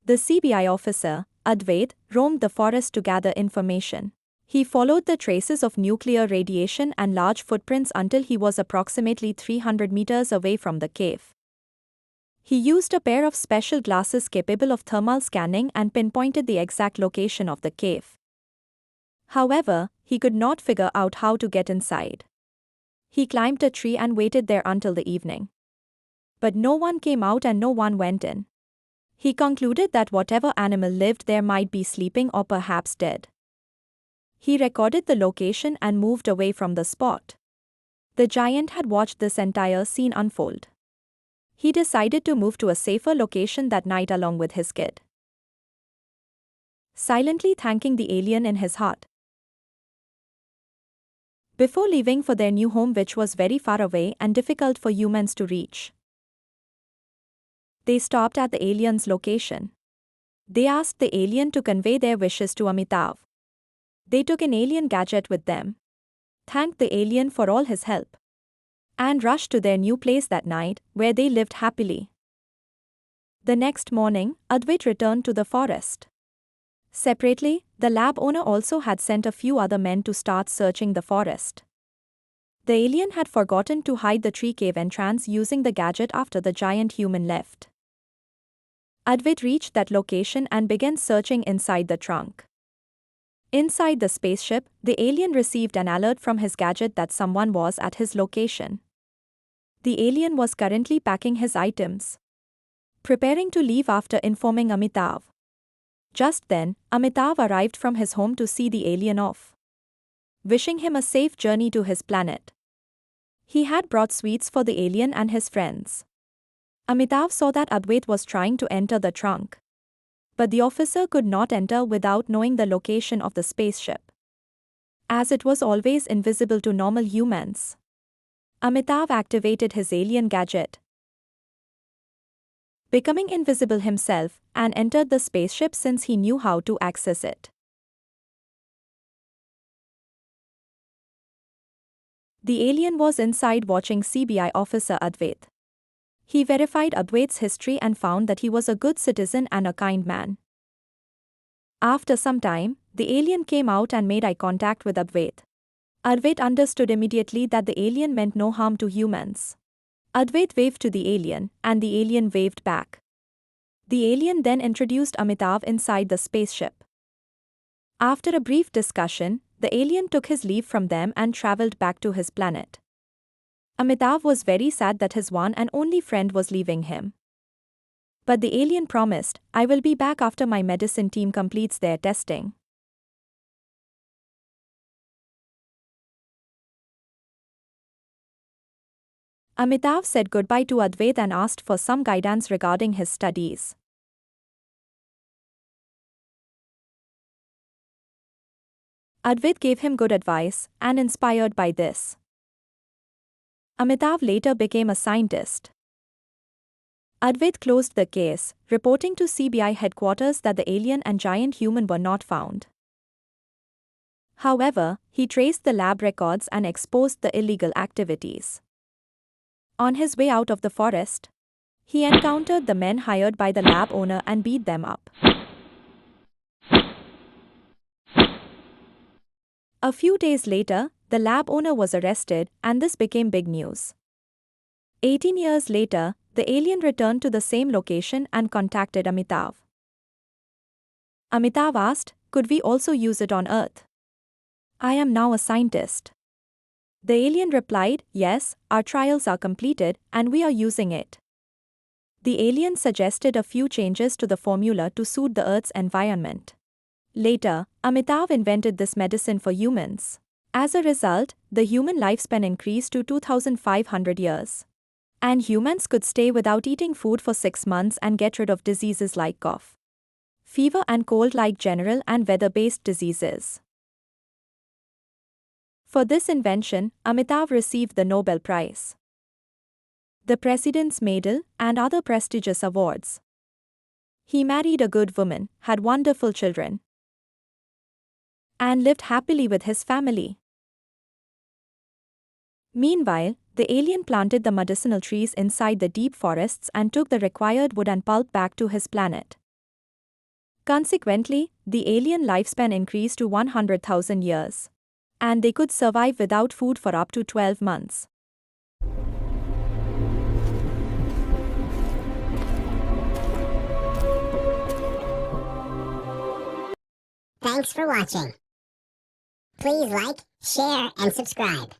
The CBI officer, Advait, roamed the forest to gather information. He followed the traces of nuclear radiation and large footprints until he was approximately 300 meters away from the cave. He used a pair of special glasses capable of thermal scanning and pinpointed the exact location of the cave. However, he could not figure out how to get inside. He climbed a tree and waited there until the evening. But no one came out and no one went in. He concluded that whatever animal lived there might be sleeping or perhaps dead. He recorded the location and moved away from the spot. The giant had watched this entire scene unfold. He decided to move to a safer location that night along with his kid, silently thanking the alien in his heart. Before leaving for their new home, which was very far away and difficult for humans to reach, they stopped at the alien's location. They asked the alien to convey their wishes to Amitav. They took an alien gadget with them, thanked the alien for all his help, and rushed to their new place that night, where they lived happily. The next morning, Advait returned to the forest. Separately, the lab owner also had sent a few other men to start searching the forest. The alien had forgotten to hide the tree cave entrance using the gadget after the giant human left. Advait reached that location and began searching inside the trunk. Inside the spaceship, the alien received an alert from his gadget that someone was at his location. The alien was currently packing his items, preparing to leave after informing Amitav. Just then, Amitav arrived from his home to see the alien off, wishing him a safe journey to his planet. He had brought sweets for the alien and his friends. Amitav saw that Advait was trying to enter the trunk, but the officer could not enter without knowing the location of the spaceship, as it was always invisible to normal humans. Amitav activated his alien gadget, becoming invisible himself, and entered the spaceship since he knew how to access it. The alien was inside watching CBI Officer Advait. He verified Advait's history and found that he was a good citizen and a kind man. After some time, the alien came out and made eye contact with Advait. Advait understood immediately that the alien meant no harm to humans. Advait waved to the alien, and the alien waved back. The alien then introduced Amitav inside the spaceship. After a brief discussion, the alien took his leave from them and traveled back to his planet. Amitav was very sad that his one and only friend was leaving him. But the alien promised, "I will be back after my medicine team completes their testing." Amitav said goodbye to Advait and asked for some guidance regarding his studies. Advait gave him good advice, and inspired by this, Amitav later became a scientist. Advait closed the case, reporting to CBI headquarters that the alien and giant human were not found. However, he traced the lab records and exposed the illegal activities. On his way out of the forest, he encountered the men hired by the lab owner and beat them up. A few days later, the lab owner was arrested, and this became big news. 18 years later, the alien returned to the same location and contacted Amitav. Amitav asked, "Could we also use it on Earth? I am now a scientist." The alien replied, "Yes, our trials are completed, and we are using it." The alien suggested a few changes to the formula to suit the Earth's environment. Later, Amitav invented this medicine for humans. As a result, the human lifespan increased to 2,500 years. And humans could stay without eating food for 6 months and get rid of diseases like cough, fever and cold, like general and weather-based diseases. For this invention, Amitav received the Nobel Prize, the President's Medal, and other prestigious awards. He married a good woman, had wonderful children, and lived happily with his family. Meanwhile, the alien planted the medicinal trees inside the deep forests and took the required wood and pulp back to his planet. Consequently, the alien lifespan increased to 100,000 years. And they could survive without food for up to 12 months. Thanks for watching. Please like, share, and subscribe.